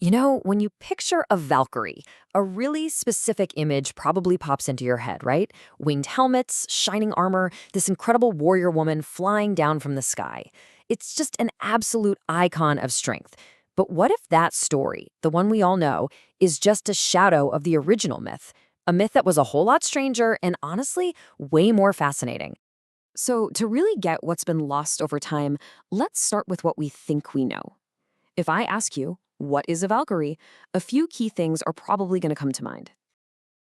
You know, when you picture a Valkyrie, a really specific image probably pops into your head, right? Winged helmets, shining armor, this incredible warrior woman flying down from the sky. It's just an absolute icon of strength. But what if that story, the one we all know, is just a shadow of the original myth? A myth that was a whole lot stranger and honestly, way more fascinating. So, to really get what's been lost over time, let's start with what we think we know. If I ask you, what is a Valkyrie? A few key things are probably going to come to mind.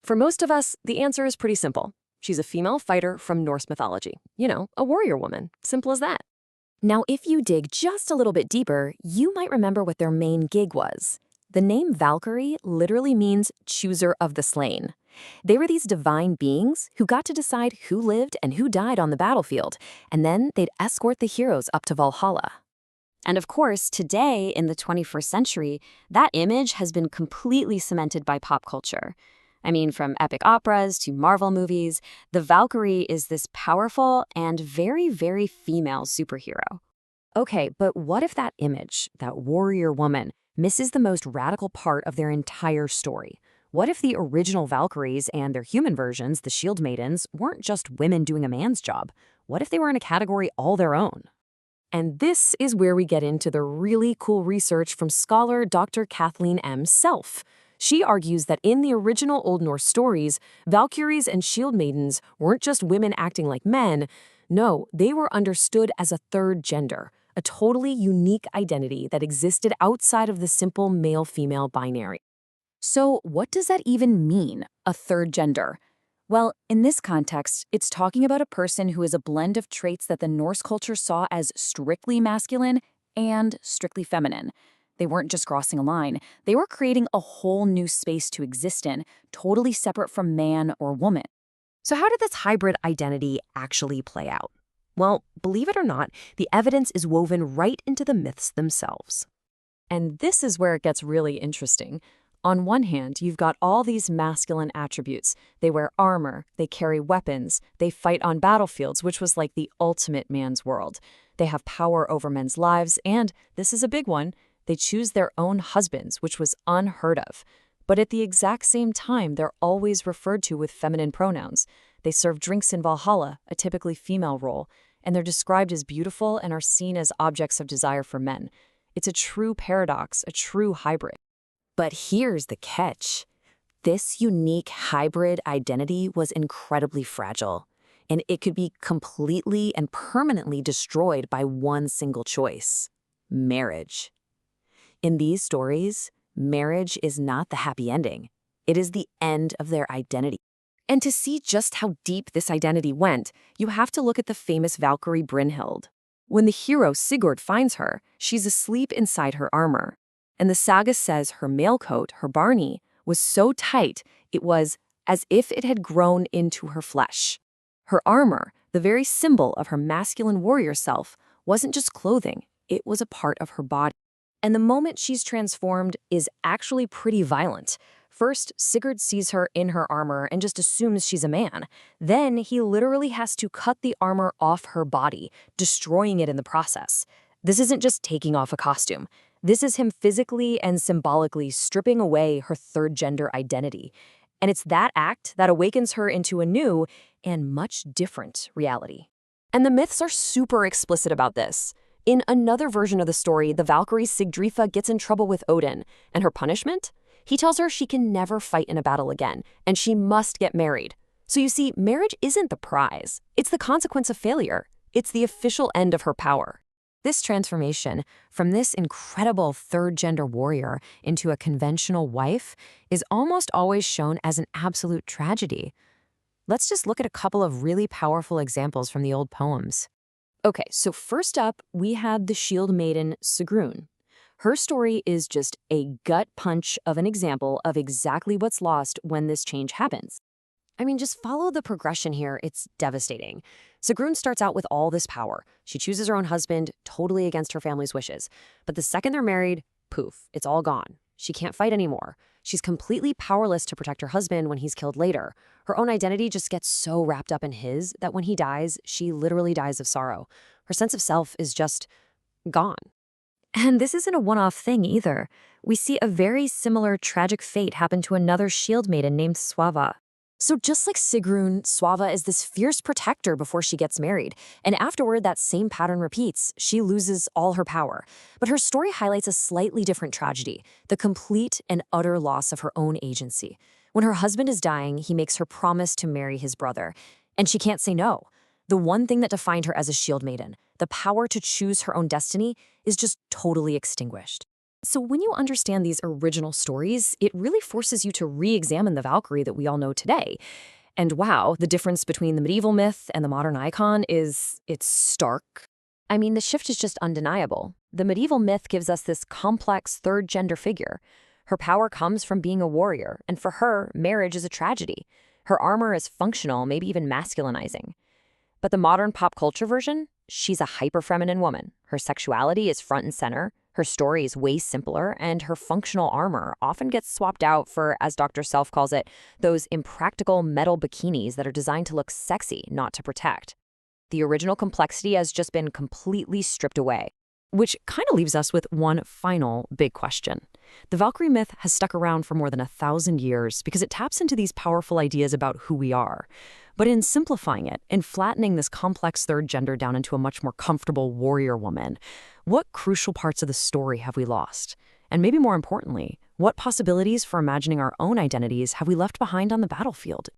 For most of us, the answer is pretty simple. She's a female fighter from Norse mythology. You know, a warrior woman. Simple as that. Now, if you dig just a little bit deeper, you might remember what their main gig was. The name Valkyrie literally means chooser of the slain. They were these divine beings who got to decide who lived and who died on the battlefield, and then they'd escort the heroes up to Valhalla. And of course, today, in the 21st century, that image has been completely cemented by pop culture. I mean, from epic operas to Marvel movies, the Valkyrie is this powerful and very, very female superhero. Okay, but what if that image, that warrior woman, misses the most radical part of their entire story? What if the original Valkyries and their human versions, the Shield-Maidens, weren't just women doing a man's job? What if they were in a category all their own? And this is where we get into the really cool research from scholar Dr. Kathleen Self. She argues that in the original Old Norse stories, Valkyries and Shield-Maidens weren't just women acting like men. No, they were understood as a third gender, a totally unique identity that existed outside of the simple male-female binary. So what does that even mean, a third gender? Well, in this context, it's talking about a person who is a blend of traits that the Norse culture saw as strictly masculine and strictly feminine. They weren't just crossing a line, they were creating a whole new space to exist in, totally separate from man or woman. So how did this hybrid identity actually play out? Well, believe it or not, the evidence is woven right into the myths themselves. And this is where it gets really interesting. On one hand, you've got all these masculine attributes. They wear armor, they carry weapons, they fight on battlefields, which was like the ultimate man's world. They have power over men's lives, and, this is a big one, they choose their own husbands, which was unheard of. But at the exact same time, they're always referred to with feminine pronouns. They serve drinks in Valhalla, a typically female role, and they're described as beautiful and are seen as objects of desire for men. It's a true paradox, a true hybrid. But here's the catch. This unique hybrid identity was incredibly fragile, and it could be completely and permanently destroyed by one single choice: marriage. In these stories, marriage is not the happy ending. It is the end of their identity. And to see just how deep this identity went, you have to look at the famous Valkyrie Brynhild. When the hero Sigurd finds her, she's asleep inside her armor. And the saga says her mail coat, her barney, was so tight it was as if it had grown into her flesh. Her armor, the very symbol of her masculine warrior self, wasn't just clothing, it was a part of her body. And the moment she's transformed is actually pretty violent. First, Sigurd sees her in her armor and just assumes she's a man. Then he literally has to cut the armor off her body, destroying it in the process. This isn't just taking off a costume. This is him physically and symbolically stripping away her third gender identity. And it's that act that awakens her into a new and much different reality. And the myths are super explicit about this. In another version of the story, the Valkyrie Sigdrifa gets in trouble with Odin, and her punishment? He tells her she can never fight in a battle again, and she must get married. So you see, marriage isn't the prize. It's the consequence of failure. It's the official end of her power. This transformation from this incredible third-gender warrior into a conventional wife is almost always shown as an absolute tragedy. Let's just look at a couple of really powerful examples from the old poems. Okay, so first up, we had the Shield-Maiden Sigrun. Her story is just a gut punch of an example of exactly what's lost when this change happens. I mean, just follow the progression here. It's devastating. Sigrun starts out with all this power. She chooses her own husband, totally against her family's wishes. But the second they're married, poof, it's all gone. She can't fight anymore. She's completely powerless to protect her husband when he's killed later. Her own identity just gets so wrapped up in his that when he dies, she literally dies of sorrow. Her sense of self is just gone. And this isn't a one-off thing either. we see a very similar tragic fate happen to another shield maiden named Swava. So just like Sigrun, Swava is this fierce protector before she gets married, and afterward that same pattern repeats. She loses all her power. But her story highlights a slightly different tragedy, the complete and utter loss of her own agency. When her husband is dying, he makes her promise to marry his brother, and she can't say no. The one thing that defined her as a shield maiden, the power to choose her own destiny, is just totally extinguished. So when you understand these original stories, it really forces you to re-examine the Valkyrie that we all know today. And wow, the difference between the medieval myth and the modern icon it's stark. I mean, the shift is just undeniable. The medieval myth gives us this complex third gender figure. Her power comes from being a warrior, and for her, marriage is a tragedy. Her armor is functional, maybe even masculinizing. But the modern pop culture version, she's a hyper-feminine woman. Her sexuality is front and center. Her story is way simpler, and her functional armor often gets swapped out for, as Dr. Self calls it, those impractical metal bikinis that are designed to look sexy, not to protect. The original complexity has just been completely stripped away. Which kind of leaves us with one final big question. The Valkyrie myth has stuck around for more than 1,000 years because it taps into these powerful ideas about who we are. But in simplifying it and flattening this complex third gender down into a much more comfortable warrior woman, what crucial parts of the story have we lost? And maybe more importantly, what possibilities for imagining our own identities have we left behind on the battlefield?